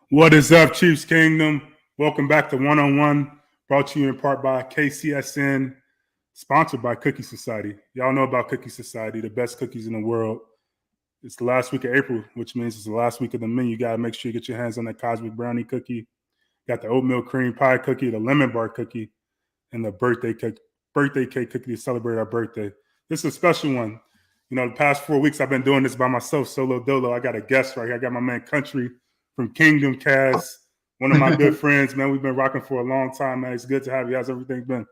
What is up, Chiefs Kingdom? Welcome back to One on One, brought to you in part by KCSN, sponsored by Cookie Society. Y'all know about Cookie Society, the best cookies in the world. It's the last week of April, which means it's the last week of the menu. You got to make sure you get your hands on that Cosmic Brownie cookie. Got the oatmeal cream pie cookie, the lemon bar cookie, and the birthday cake cookie to celebrate our birthday. This is a special one. You know, the past 4 weeks I've been doing this by myself, solo dolo. I got a guest right here. I got my man Country from Kingdom Cast, one of my good friends, man. We've been rocking for a long time, man. It's good to have you. How's everything been?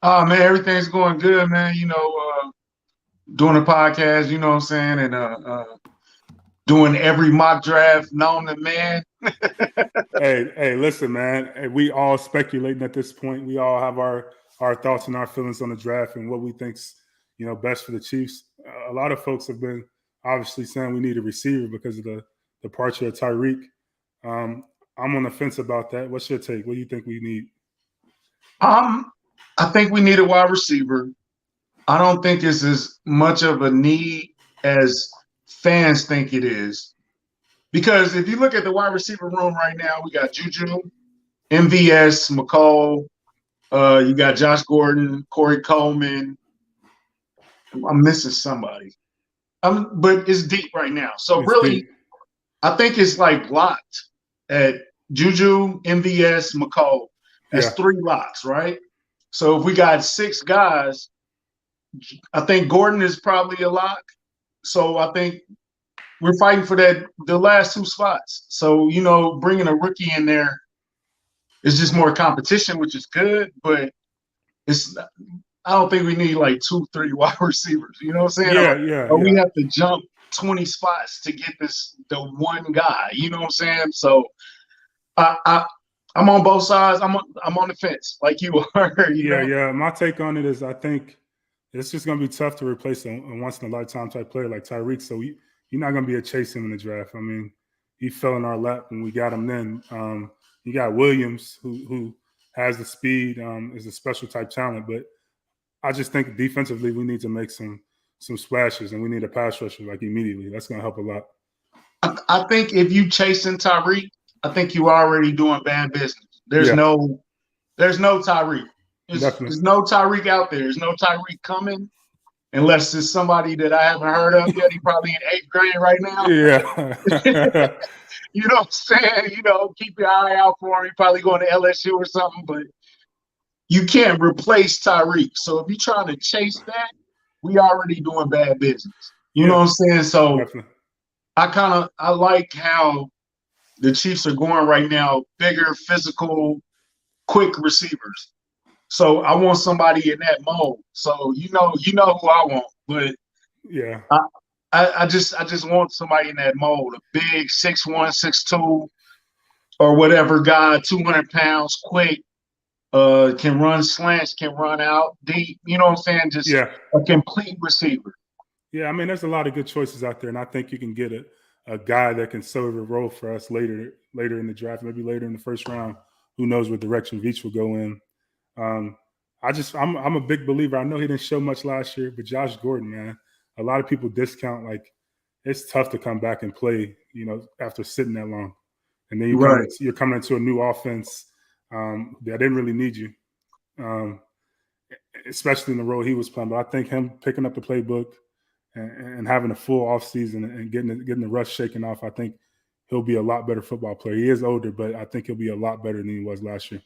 Oh, man, everything's going good, man. You know, doing a podcast, you know what I'm saying, and doing every mock draft known to man. Hey, listen, man. Hey, we all speculating at this point. We all have our thoughts and our feelings on the draft and what we think's, you know, best for the Chiefs. A lot of folks have been obviously saying we need a receiver because of the departure of Tyreek. I'm on the fence about that. What's your take? What do you think we need? I think we need a wide receiver. I don't think it's as much of a need as fans think it is. Because if you look at the wide receiver room right now, we got Juju, MVS, McCall, you got Josh Gordon, Corey Coleman. I'm missing somebody. But it's deep right now. So It's really, deep. I think it's like locked at Juju, MVS, McCall. That's 3 locks, right? So if we got 6 guys, I think Gordon is probably a lock. So I think we're fighting for the last 2 spots. So, you know, bringing a rookie in there is just more competition, which is good, but I don't think we need like 2-3 wide receivers. You know what I'm saying? Or we have to jump 20 spots to get the one guy. You know what I'm saying? So I'm on both sides. I'm on the fence like you are. You know? My take on it is I think it's just going to be tough to replace a once-in-a-lifetime type player like Tyreek. So you're not going to be a chase him in the draft. I mean, he fell in our lap when we got him then. You got Williams, who has the speed, is a special type talent. But I just think defensively we need to make some splashes, and we need a pass rusher like immediately. That's going to help a lot. I think if you chasing Tyreek, I think you already doing bad business. There's no Tyreek. There's no Tyreek out there. There's no Tyreek coming unless it's somebody that I haven't heard of yet. He's probably in 8th grade right now. Yeah. You know what I'm saying? You know, keep your eye out for him. He's probably going to LSU or something, but you can't replace Tyreek. So if you're trying to chase that, we already doing bad business. You know what I'm saying? So I like how the Chiefs are going right now, bigger, physical, quick receivers. So I want somebody in that mold. So you know who I want, but I just want somebody in that mold, a big 6'1", 6'2", or whatever guy, 200 pounds, quick, can run slants, can run out deep. You know what I'm saying? Just a complete receiver. Yeah, I mean, there's a lot of good choices out there, and I think you can get a guy that can serve a role for us later in the draft, maybe later in the first round. Who knows what direction Veach will go in. I'm a big believer. I know he didn't show much last year, but Josh Gordon, man, a lot of people discount, like, it's tough to come back and play, you know, after sitting that long. And then you're coming into a new offense that didn't really need you, especially in the role he was playing. But I think him picking up the playbook and having a full off season and getting the rust shaken off, I think he'll be a lot better football player. He is older, but I think he'll be a lot better than he was last year.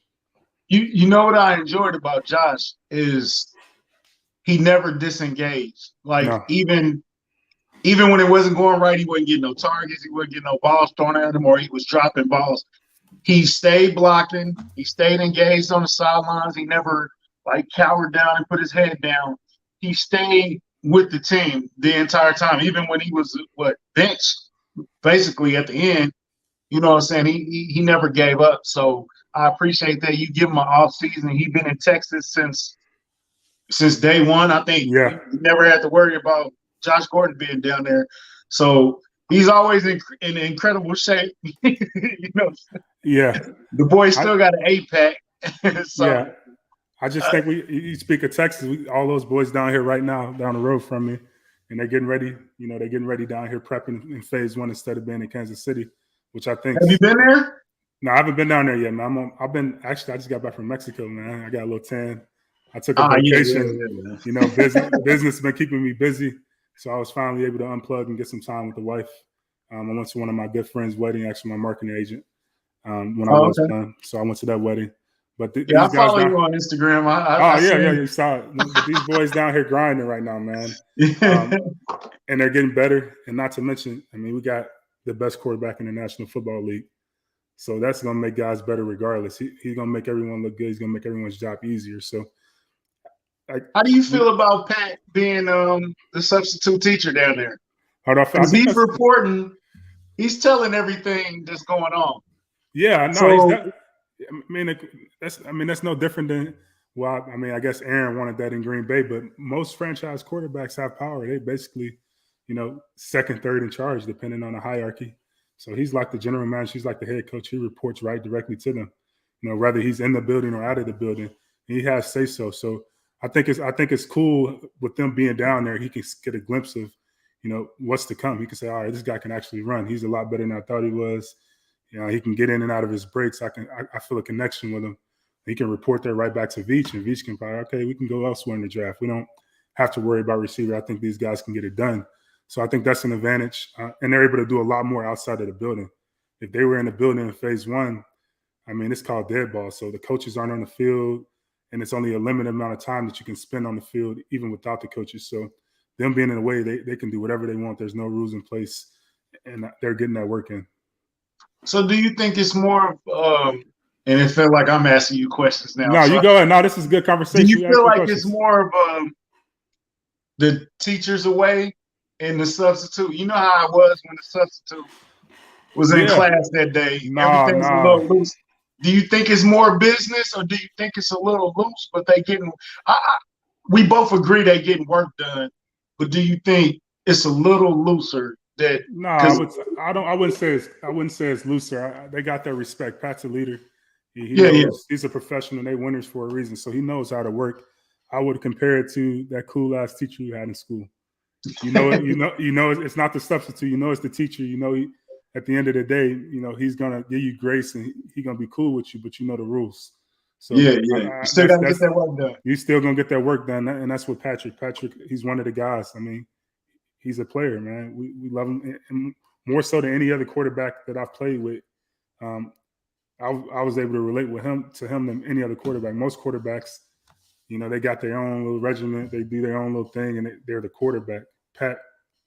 You know what I enjoyed about Josh is he never disengaged. Like No. even when it wasn't going right, he wasn't getting no targets, he wasn't getting no balls thrown at him, or he was dropping balls. He stayed blocking, he stayed engaged on the sidelines. He never like cowered down and put his head down. He stayed with the team the entire time, even when he was benched basically at the end. You know what I'm saying? He never gave up. So I appreciate that. You give him an off season. He's been in Texas since day one. I think Yeah. we never had to worry about Josh Gordon being down there. So he's always in incredible shape. You know, Yeah. the boy still got an 8-pack. So, yeah. I just think you speak of Texas, all those boys down here right now, down the road from me, and they're getting ready. You know, they're getting ready down here prepping in phase one instead of being in Kansas City, which I think. Have you been there? No, I haven't been down there yet, man. I just got back from Mexico, man. I got a little tan. I took a vacation. Yeah. You know, business has been keeping me busy. So I was finally able to unplug and get some time with the wife. I went to one of my good friends' wedding, actually my marketing agent, when I was done. So I went to that wedding. But these I guys follow you on Instagram. You saw it. But these boys down here grinding right now, man. And they're getting better. And not to mention, I mean, we got the best quarterback in the National Football League. So that's going to make guys better regardless. He's going to make everyone look good. He's going to make everyone's job easier. So, how do you feel about Pat being the substitute teacher down there? Because he's reporting, he's telling everything that's going on. Yeah, no, so, that's no different than. Well, I mean, I guess Aaron wanted that in Green Bay, but most franchise quarterbacks have power. They basically, you know, second, third in charge, depending on the hierarchy. So he's like the general manager. He's like the head coach. He reports right directly to them. You know, whether he's in the building or out of the building, he has say so. So I think it's cool with them being down there. He can get a glimpse of, you know, what's to come. He can say, all right, this guy can actually run. He's a lot better than I thought he was. You know, he can get in and out of his breaks. I feel a connection with him. He can report that right back to Veach, and Veach can probably, okay, we can go elsewhere in the draft. We don't have to worry about receiver. I think these guys can get it done. So I think that's an advantage, and they're able to do a lot more outside of the building. If they were in the building in phase one, I mean, it's called dead ball. So the coaches aren't on the field, and it's only a limited amount of time that you can spend on the field, even without the coaches. So them being in the way, they can do whatever they want. There's no rules in place, and they're getting that work in. So do you think it's more of and it felt like I'm asking you questions now. No, you go ahead. No, this is a good conversation. Do you feel like it's more of the teachers away and the substitute? You know how it was when the substitute was in class that day. Everything's a little loose. Do you think it's more business, or do you think it's a little loose, but they getting we both agree they getting work done, but do you think it's a little looser? No, I wouldn't say it's looser. They got their respect. Pat's a leader. He knows he's a professional. They winners for a reason, so he knows how to work. I would compare it to that cool ass teacher you had in school. You know, it's not the substitute. You know, it's the teacher. You know, at the end of the day, you know, he's gonna give you grace and he's gonna be cool with you, but you know the rules. So you still gotta get that work done. You still gonna get that work done, and that's what Patrick, he's one of the guys. I mean, he's a player, man. We love him, and more so than any other quarterback that I've played with. I was able to relate to him than any other quarterback. Most quarterbacks, you know, they got their own little regiment. They do their own little thing, and they're the quarterback. Pat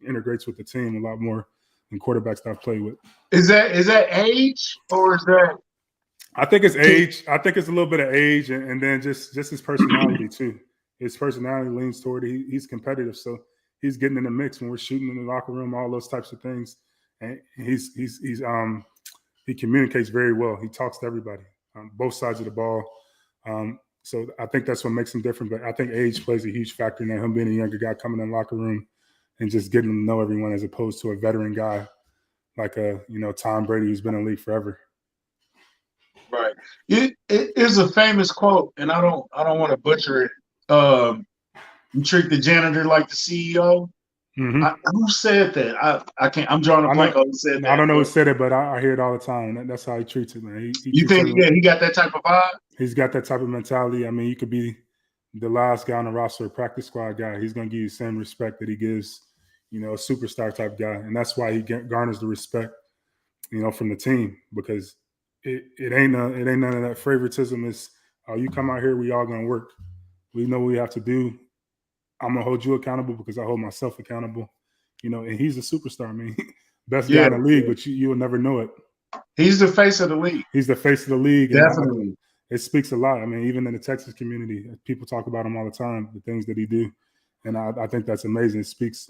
integrates with the team a lot more than quarterbacks that I've played with. Is that age, or is that? I think it's age. I think it's a little bit of age, and then just his personality too. His personality leans toward he's competitive, so he's getting in the mix when we're shooting in the locker room, all those types of things. And he communicates very well. He talks to everybody, both sides of the ball. So I think that's what makes him different. But I think age plays a huge factor in that, him being a younger guy coming in the locker room and just getting to know everyone as opposed to a veteran guy like Tom Brady, who's been in the league forever. Right. It is a famous quote, and I don't want to butcher it. You treat the janitor like the CEO. Mm-hmm. Who said that? I can't. I'm drawing a blank on who said that. I don't know who said it, but I hear it all the time. That's how he treats it, man. You think he got that type of vibe? He's got that type of mentality. I mean, you could be the last guy on the roster, practice squad guy. He's going to give you the same respect that he gives, a superstar type guy, and that's why he garners the respect, from the team, because it ain't none of that favoritism. It's, oh, you come out here, we all gonna work. We know what we have to do. I'm gonna hold you accountable because I hold myself accountable. And he's a superstar. I mean, best guy in the league, but you will never know it. He's the face of the league. He's the face of the league. Definitely. And it speaks a lot. I mean, even in the Texas community, people talk about him all the time, the things that he do. And I think that's amazing. It speaks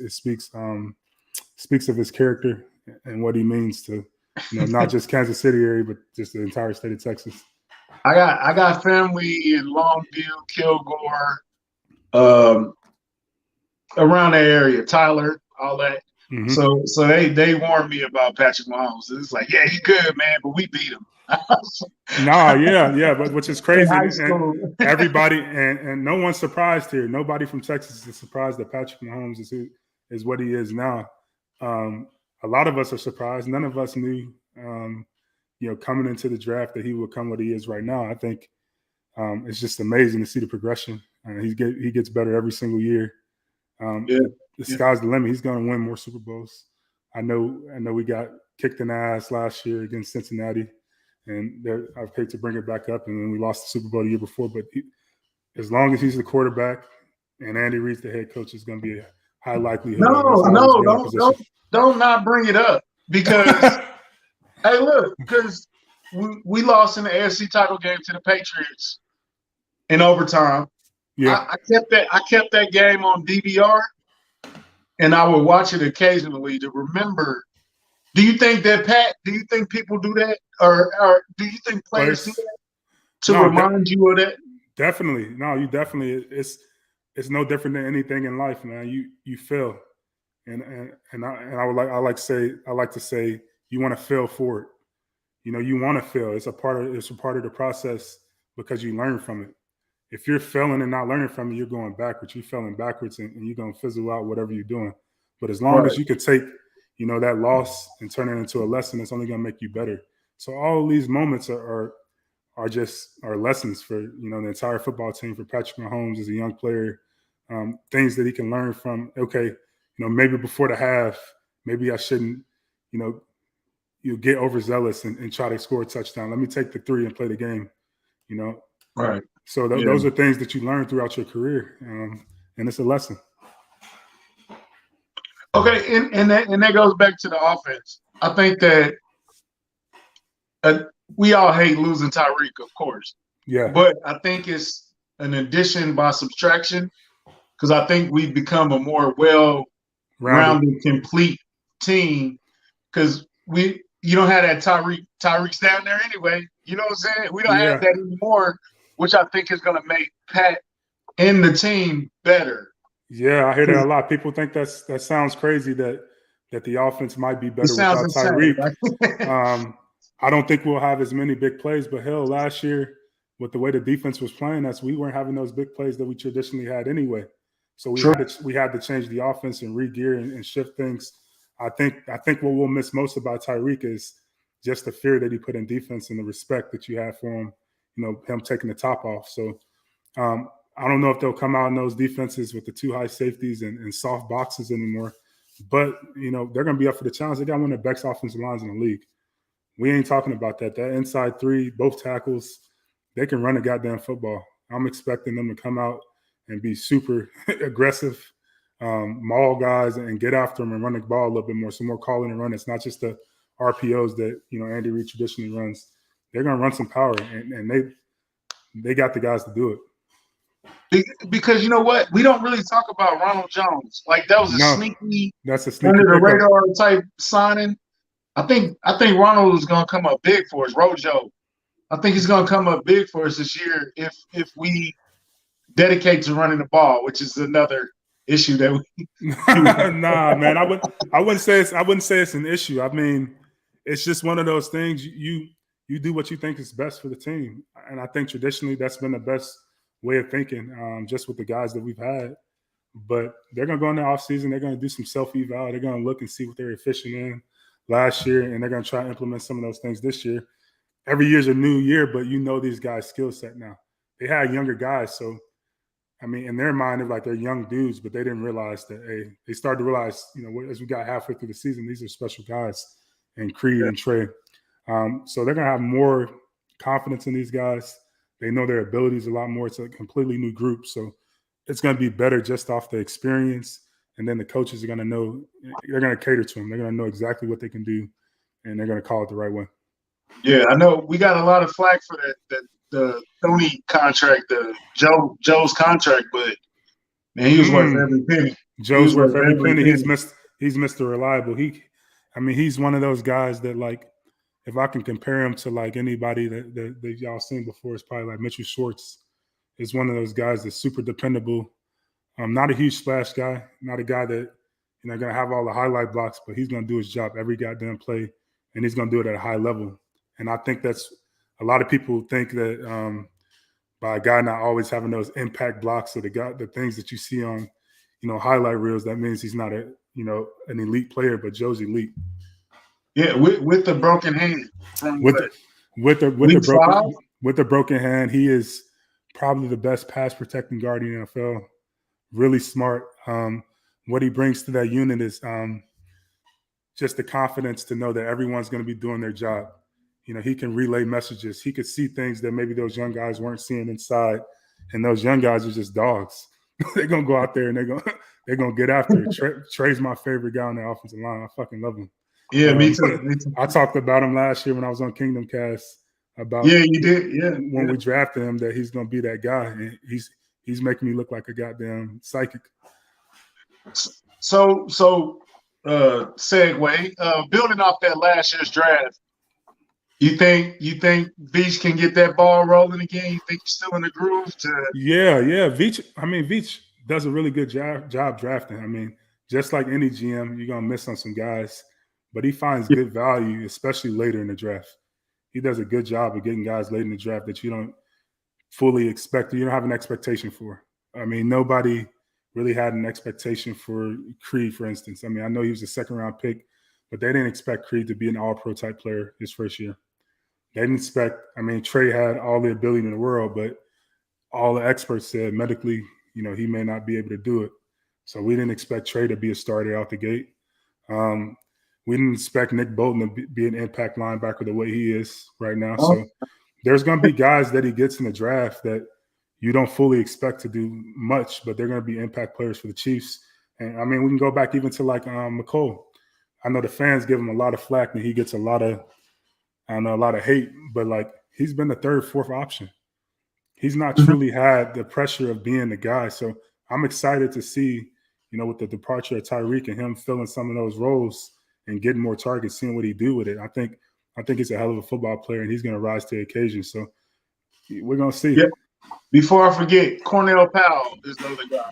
of his character and what he means to, not just Kansas City area, but just the entire state of Texas. I got family in Longview, Kilgore, around that area, Tyler, all that. Mm-hmm. So they warned me about Patrick Mahomes. It's like, yeah, he's good, man, but we beat him. But which is crazy. And everybody and no one's surprised here. Nobody from Texas is surprised that Patrick Mahomes is what he is now. A lot of us are surprised. None of us knew, coming into the draft that he would come what he is right now. I think it's just amazing to see the progression. He gets better every single year. The sky's the limit. He's going to win more Super Bowls. I know we got kicked in the ass last year against Cincinnati, and I've picked to bring it back up, and then we lost the Super Bowl the year before. But as long as he's the quarterback and Andy Reid's the head coach, it's going to be a high likelihood. Don't not bring it up because hey, look, because we lost in the AFC title game to the Patriots in overtime. Yeah, I kept that game on DVR, and I would watch it occasionally to remember. Do you think people do that, or do you think players do that to remind you of that? Definitely, no. You definitely. It's no different than anything in life, man. You fail, and I like to say you want to fail for it. You want to fail. It's a part of the process because you learn from it. If you're failing and not learning from it, you're going backwards. You're failing backwards, and you're going to fizzle out whatever you're doing. But as long as you can take, that loss and turn it into a lesson, it's only going to make you better. So all these moments are lessons for, the entire football team, for Patrick Mahomes as a young player, things that he can learn from. Okay, maybe before the half, maybe I shouldn't, you get overzealous and try to score a touchdown. Let me take the 3 and play the game, Right. So those are things that you learn throughout your career, and it's a lesson. Okay, and that goes back to the offense. I think that we all hate losing Tyreek, of course. Yeah. But I think it's an addition by subtraction, because I think we've become a more well-rounded, complete team, because you don't have that Tyreek's down there anyway. You know what I'm saying? We don't have that anymore, which I think is going to make Pat and the team better. Yeah, I hear that a lot. People think that sounds crazy that the offense might be better without Tyreek. Right? I don't think we'll have as many big plays, but hell, last year with the way the defense was playing us, we weren't having those big plays that we traditionally had anyway. So we had to change the offense and re-gear and shift things. I think what we'll miss most about Tyreek is just the fear that he put in defense and the respect that you have for him, him taking the top off. So I don't know if they'll come out in those defenses with the 2 high safeties and soft boxes anymore, but they're going to be up for the challenge. They got one of the best offensive lines in the league. We ain't talking about that. That inside 3, both tackles, they can run a goddamn football. I'm expecting them to come out and be super aggressive, maul guys, and get after them and run the ball a little bit more. So more calling and run. It's not just the RPOs that Andy Reid traditionally runs. They're going to run some power, and they got the guys to do it. Because you know what? We don't really talk about Ronald Jones. Like, that was a sneaky under the radar type signing. I think Ronald is going to come up big for us. Rojo. I think he's going to come up big for us this year if we dedicate to running the ball, which is another issue that we. Nah, man. I wouldn't say it's an issue. I mean, it's just one of those things. You do what you think is best for the team, and I think traditionally that's been the best way of thinking, just with the guys that we've had. But they're going to go in the offseason. They're going to do some self-eval. They're going to look and see what they're efficient in last year, and they're going to try to implement some of those things this year. Every year's a new year, but these guys' skill set now. They had younger guys, so I mean, in their mind, they're like they're young dudes, but they didn't realize that. Hey, they started to realize, as we got halfway through the season, these are special guys, and Creed and Trey. So they're gonna have more confidence in these guys. They know their abilities a lot more. It's a completely new group, so it's gonna be better just off the experience. And then the coaches are gonna know. They're gonna cater to them. They're gonna know exactly what they can do, and they're gonna call it the right way. Yeah, I know we got a lot of flack for the Tony contract, the Joe's contract, but man, he was worth every penny. Joe's worth every penny. He's Mr. Reliable. He's one of those guys that, like, if I can compare him to like anybody that y'all seen before, it's probably like Mitchell Schwartz. Is one of those guys that's super dependable. Not a huge splash guy, not a guy that gonna have all the highlight blocks, but he's gonna do his job every goddamn play, and he's gonna do it at a high level. And I think that's a lot of people think that by a guy not always having those impact blocks or the things that you see on highlight reels, that means he's not an elite player, but Joe's elite. Yeah, with the broken hand. With the broken hand, he is probably the best pass protecting guard in the NFL. Really smart. What he brings to that unit is just the confidence to know that everyone's going to be doing their job. He can relay messages. He could see things that maybe those young guys weren't seeing inside, and those young guys are just dogs. They're gonna go out there and they're gonna get after it. Trey's my favorite guy on the offensive line. I fucking love him. Yeah, me too. I talked about him last year when I was on Kingdom Cast about you did. Yeah, when we drafted him, that he's gonna be that guy, and he's making me look like a goddamn psychic. So segue, building off that last year's draft. You think Veach can get that ball rolling again? You think he's still in the groove? Yeah. Veach does a really good job drafting. Just like any GM, you're gonna miss on some guys, but he finds good value, especially later in the draft. He does a good job of getting guys late in the draft that you don't fully expect, you don't have an expectation for. Nobody really had an expectation for Creed, for instance. I know he was a second-round pick, but they didn't expect Creed to be an all-pro type player his first year. They didn't expect – Trey had all the ability in the world, but all the experts said medically, he may not be able to do it. So we didn't expect Trey to be a starter out the gate. We didn't expect Nick Bolton to be an impact linebacker the way he is right now. So there's going to be guys that he gets in the draft that you don't fully expect to do much, but they're going to be impact players for the Chiefs. And, we can go back even to like McCole. I know the fans give him a lot of flack and he gets a lot of hate, but like he's been the third, fourth option. He's not truly had the pressure of being the guy. So I'm excited to see, with the departure of Tyreek and him filling some of those roles and getting more targets, seeing what he do with it. I think he's a hell of a football player and he's going to rise to the occasion. So we're going to see. Yeah. Before I forget, Cornell Powell is the other guy.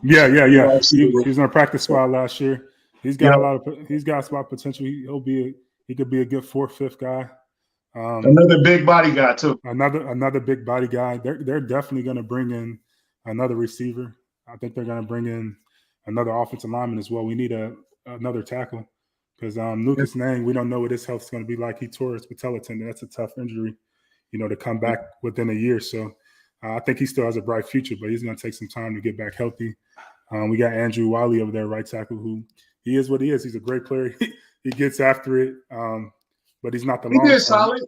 Yeah. He was on a practice squad last year. He's got he's got a lot of potential. He could be a good fourth, fifth guy. Another big body guy too. Another big body guy. They're definitely going to bring in another receiver. I think they're going to bring in another offensive lineman as well. We need another tackle because Lucas Nang, we don't know what his health is going to be like. He tore his patella tendon. That's a tough injury, to come back within a year. So I think he still has a bright future, but he's going to take some time to get back healthy. We got Andrew Wiley over there, right tackle, who he is what he is. He's a great player. He gets after it, but he's not the long. He did solid.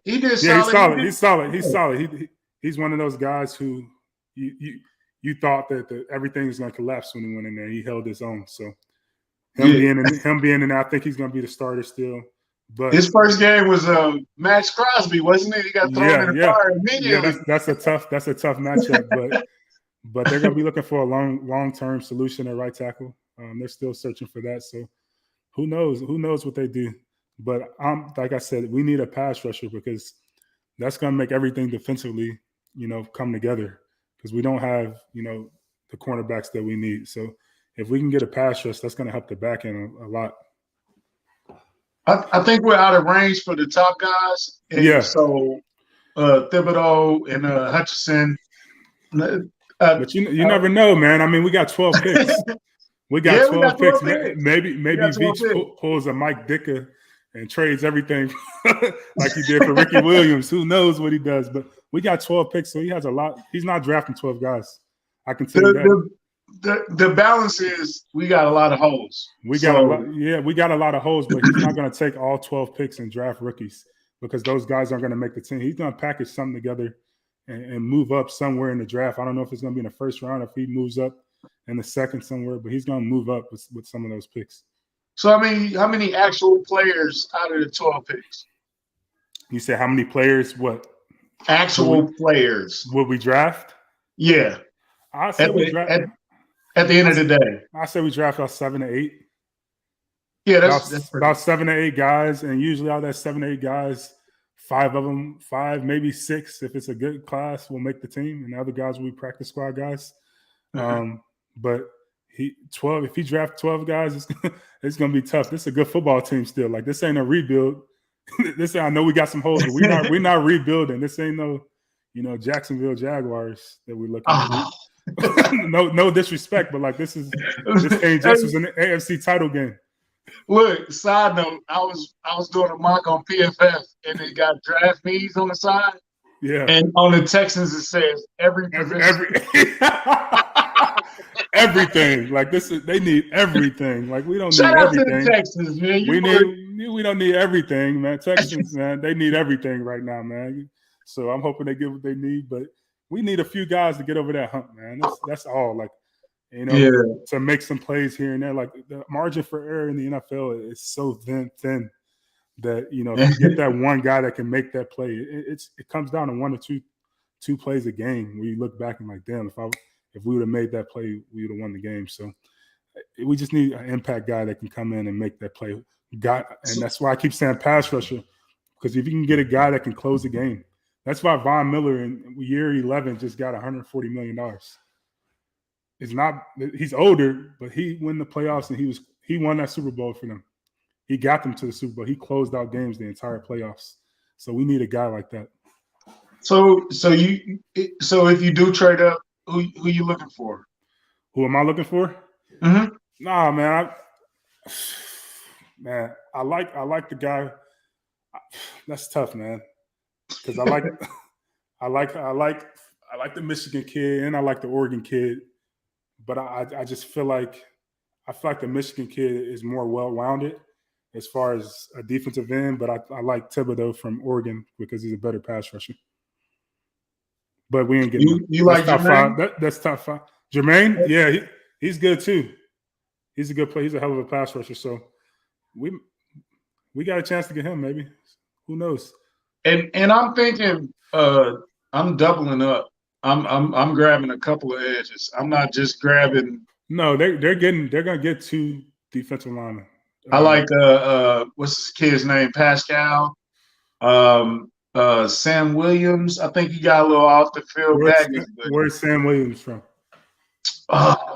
He's solid. He's one of those guys who you thought that everything was going to collapse when he went in there. He held his own. So him being in there, I think he's going to be the starter still. But his first game was Max Crosby, wasn't it? He got thrown in the fire immediately. Yeah, that's a tough matchup. But they're going to be looking for a long-term solution at right tackle. They're still searching for that. So who knows? Who knows what they do? But like I said, we need a pass rusher because that's going to make everything defensively, come together. Because we don't have, the cornerbacks that we need. So if we can get a pass rush, that's going to help the back end a lot. I think we're out of range for the top guys. And so Thibodeau and Hutchinson. But you never know, man. We got 12 picks. We got 12 picks. Maybe Veach pulls a Mike Dicker and trades everything like he did for Ricky Williams. Who knows what he does? But we got 12 picks, so he has a lot. He's not drafting 12 guys. I can tell you that. The balance is we got a lot of holes. We got a lot of holes, but he's not going to take all 12 picks and draft rookies because those guys aren't going to make the team. He's going to package something together and move up somewhere in the draft. I don't know if it's going to be in the first round, if he moves up in the second somewhere, but he's going to move up with some of those picks. So how many actual players out of the 12 picks? You said how many players? What actual players would we draft? Yeah, I say we draft. At the end of the day, I say we draft about 7 to 8. Yeah, that's about 7 to 8 guys, and usually out of that 7 to 8 guys, 5, maybe 6, if it's a good class, will make the team, and the other guys will be practice squad guys. But if he draft 12 guys, it's going to be tough. This is a good football team still. Like, this ain't a rebuild. I know we got some holes, but we're not rebuilding. This ain't no, Jacksonville Jaguars that we're looking at. No disrespect, but like this was an AFC title game. Look, side note, I was doing a mock on PFF and it got draft needs on the side. Yeah. And on the Texans it says every everything. Like they need everything. Like we don't Shout need out everything. To the Texans, man. We don't need everything, man. Texans, man, they need everything right now, man. So I'm hoping they get what they need, but we need a few guys to get over that hump, man. That's all. Like, to make some plays here and there. Like the margin for error in the NFL is so thin that if you get that one guy that can make that play, it comes down to 1 or 2 plays a game where you look back and like, damn, if we would have made that play, we would have won the game. So we just need an impact guy that can come in and make that play. And that's why I keep saying pass rusher, because if you can get a guy that can close the game. That's why Von Miller in year 11 just got $140 million. He's older, but he won the playoffs and he won that Super Bowl for them. He got them to the Super Bowl. He closed out games the entire playoffs. So we need a guy like that. So if you do trade up, who you looking for? Who am I looking for? Mm-hmm. Nah, man. I like the guy. That's tough, man. Because I like the Michigan kid and I like the Oregon kid, but I just feel like the Michigan kid is more well-rounded as far as a defensive end. But I like Thibodeau from Oregon because he's a better pass rusher. But we ain't getting him. You like top Jermaine? 5. That's top 5. Jermaine, yeah, he's good too. He's a good player. He's a hell of a pass rusher. So we got a chance to get him. Maybe, who knows? And I'm thinking, I'm doubling up. I'm grabbing a couple of edges. I'm not just grabbing. No, they're gonna get 2 defensive linemen. I like what's this kid's name? Pascal, Sam Williams. I think he got a little off the field baggage. Where's Sam Williams from? Let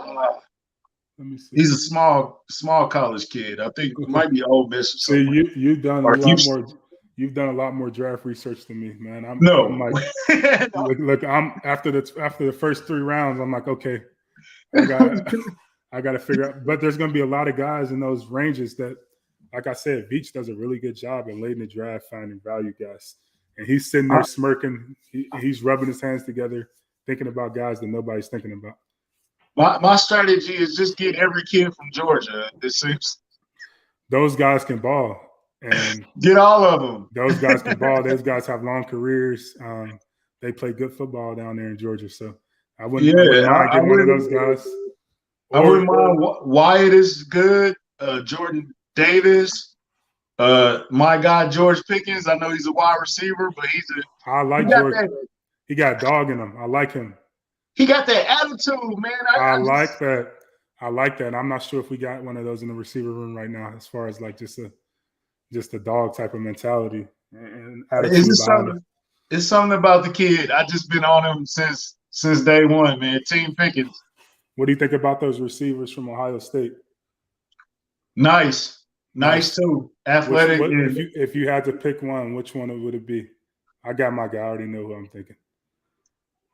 me see. He's a small college kid. I think it might be Ole Miss. Or something. See, you've done a lot more. You've done a lot more draft research than me, man. I'm like, look, I'm after the first 3 rounds, I'm like, okay, I got to figure out. But there's going to be a lot of guys in those ranges that, like I said, Veach does a really good job in late in the draft finding value guys, and he's sitting there smirking. He's rubbing his hands together, thinking about guys that nobody's thinking about. My strategy is just get every kid from Georgia. It seems those guys can ball. And get all of them. Those guys can ball. Those guys have long careers. They play good football down there in Georgia. So I wouldn't mind getting one of those guys. I wouldn't mind. Wyatt is good. Jordan Davis. My guy George Pickens. I know he's a wide receiver, but I like George. He got dog in him. I like him. He got that attitude, man. I like that. I like that. I'm not sure if we got one of those in the receiver room right now, as far as like just a dog type of mentality and attitude. It's something about the kid. I just been on him since day one, man. Team Pickens. What do you think about those receivers from Ohio State? Nice too. Athletic. If you had to pick one, which one would it be? I got my guy. I already know who I'm thinking.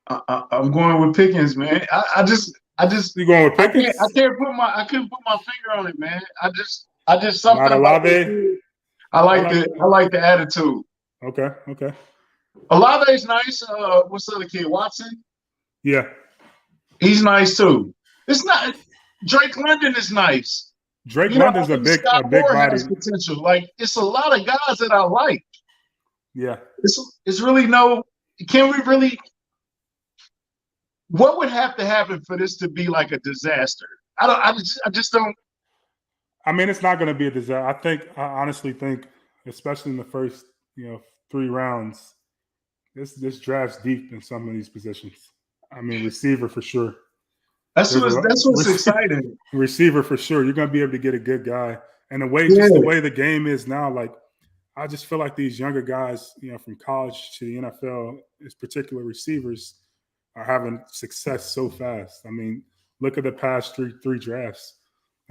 I'm going with Pickens, man. I just you going with Pickens? I couldn't put my finger on it, man. I just something not about it. I like the attitude. Okay. Olave's nice. What's the other kid? Watson? Yeah. He's nice too. It's not Drake London is nice. Drake You know, London's I think Scott a big Moore body. has potential. Like, it's a lot of guys that I like. Yeah. It's really no. Can we really? What would have to happen for this to be like a disaster? I just don't. I mean, it's not going to be a disaster. I honestly think, especially in the first, 3 rounds, this draft's deep in some of these positions. I mean, receiver for sure. That's what's exciting. Receiver for sure. You're going to be able to get a good guy, and just the way the game is now, like I just feel like these younger guys, from college to the NFL, as particular receivers, are having success so fast. I mean, look at the past three drafts.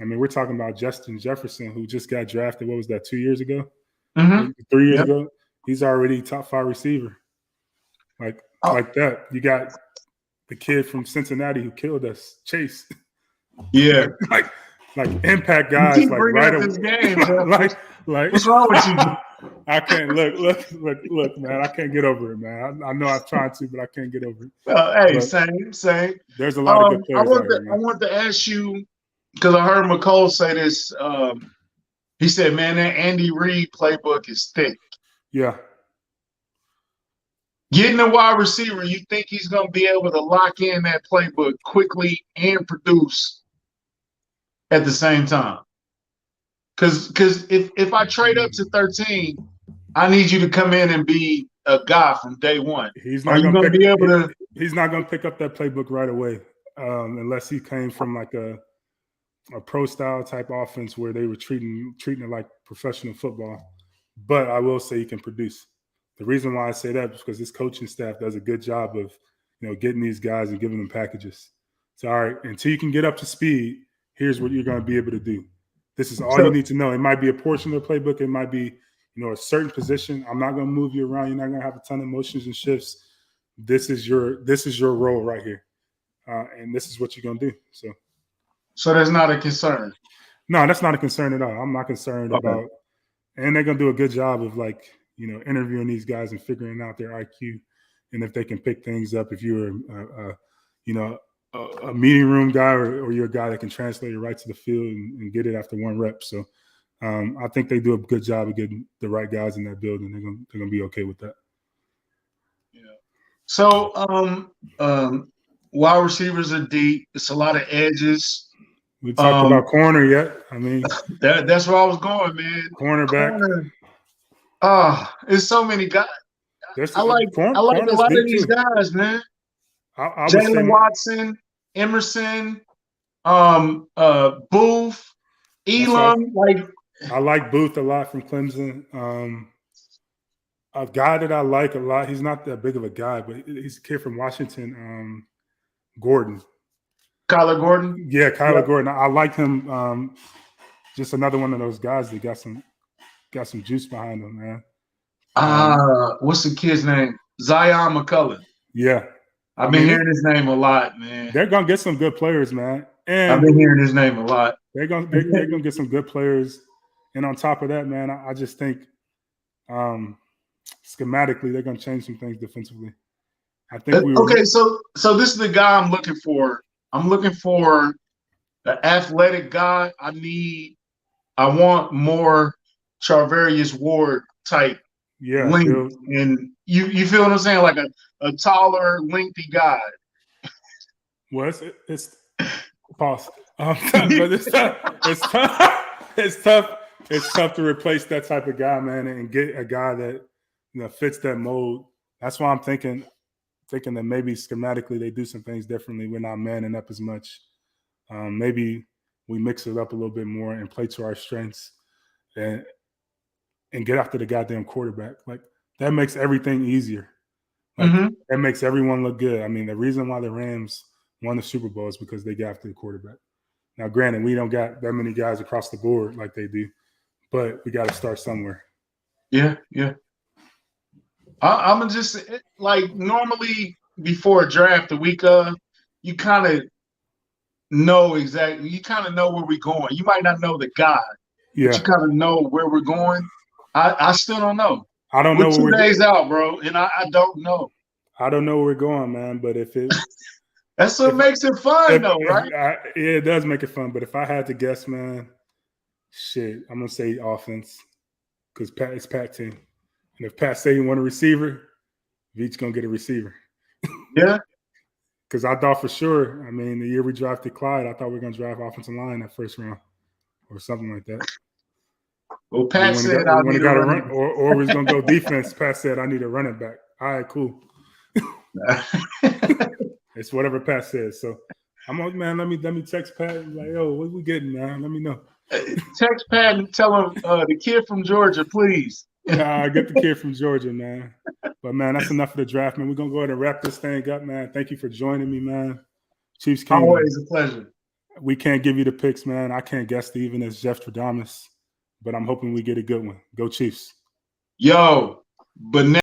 I mean, we're talking about Justin Jefferson, who just got drafted. What was that? 2 years ago, 3 years ago. He's already top 5 receiver. Like that. You got the kid from Cincinnati who killed us, Chase. Yeah, like impact guys. You keep bringing up this game, like what's wrong with you? I can't look, man. I can't get over it, man. I know I've tried to, but I can't get over it. Hey, same. There's a lot of good players out here, man. I want to ask you, because I heard McCole say this. He said, "Man, that Andy Reid playbook is thick." Yeah. Getting a wide receiver, you think he's going to be able to lock in that playbook quickly and produce at the same time? Because if I trade up to 13, I need you to come in and be a guy from day one. He's not going to be able to. He's not going to pick up that playbook right away, unless he came from like a pro style type offense where they were treating it like professional football. But I will say he can produce. The reason why I say that is because this coaching staff does a good job of, getting these guys and giving them packages. So, all right, until you can get up to speed, here's what you're going to be able to do. This is all you need to know. It might be a portion of the playbook. It might be, a certain position. I'm not going to move you around. You're not going to have a ton of motions and shifts. This is your role right here, and this is what you're going to do. So that's not a concern. No, that's not a concern at all. I'm not concerned about. And they're going to do a good job of interviewing these guys and figuring out their IQ, and if they can pick things up. If you're a meeting room guy or you're a guy that can translate it right to the field and get it after one rep. So I think they do a good job of getting the right guys in that building. They're gonna be okay with that. Yeah. So wide receivers are deep. It's a lot of edges. We talked about corner yet. I mean, that's where I was going, man. Cornerback. There's so many guys. I like a lot of these guys, man. Jalen Watson, Emerson, Booth, Elam. I like Booth a lot from Clemson. A guy that I like a lot. He's not that big of a guy, but he's a kid from Washington. Gordon. Kyler Gordon? Yeah, Kyler Gordon. I like him. Just another one of those guys that got some juice behind him, man. What's the kid's name? Zion McCullough. Yeah. I've been hearing his name a lot, man. They're gonna get some good players, man. And I've been hearing his name a lot. They're gonna get some good players. And on top of that, man, I just think schematically they're gonna change some things defensively. I think so this is the guy I'm looking for. I'm looking for an athletic guy. I want more Charvarius Ward type length. And you feel what I'm saying? Like a taller, lengthy guy. Well, it's pause. But it's tough. It's tough to replace that type of guy, man, and get a guy that fits that mold. That's why I'm thinking that maybe schematically they do some things differently. We're not manning up as much. Maybe we mix it up a little bit more and play to our strengths and get after the goddamn quarterback. Like, that makes everything easier. That makes everyone look good. I mean, the reason why the Rams won the Super Bowl is because they got after the quarterback. Now, granted, we don't got that many guys across the board like they do, but we got to start somewhere. Yeah. I'm just normally before a draft, the week of, you kind of know exactly. You kind of know where we're going. You might not know the guy, but you kind of know where we're going. I still don't know. I don't know. We're 2 days out, bro, and I don't know. I don't know where we're going, man. But if That's what makes it fun, though, right? Yeah, it does make it fun. But if I had to guess, man, shit, I'm gonna say offense because it's Pat team, and if Pat say he want a receiver, Veach gonna get a receiver. Yeah. Because I thought for sure. I mean, the year we drafted Clyde, I thought we were gonna draft offensive line that first round or something like that. Well, Pat said I need a running back. Or we was gonna go defense. Pat said I need a running back. All right, cool. It's whatever Pat says. So I'm like, man, let me text Pat and like, yo, what we getting, man? Let me know. Text Pat and tell him the kid from Georgia, please. Get the kid from Georgia, man. But man, that's enough of the draft, man. We're gonna go ahead and wrap this thing up, man. Thank you for joining me, man. Chiefs Kingdom. Always a pleasure. We can't give you the picks, man. I can't guess even as Jeff Stradamus, but I'm hoping we get a good one. Go Chiefs. Yo, but now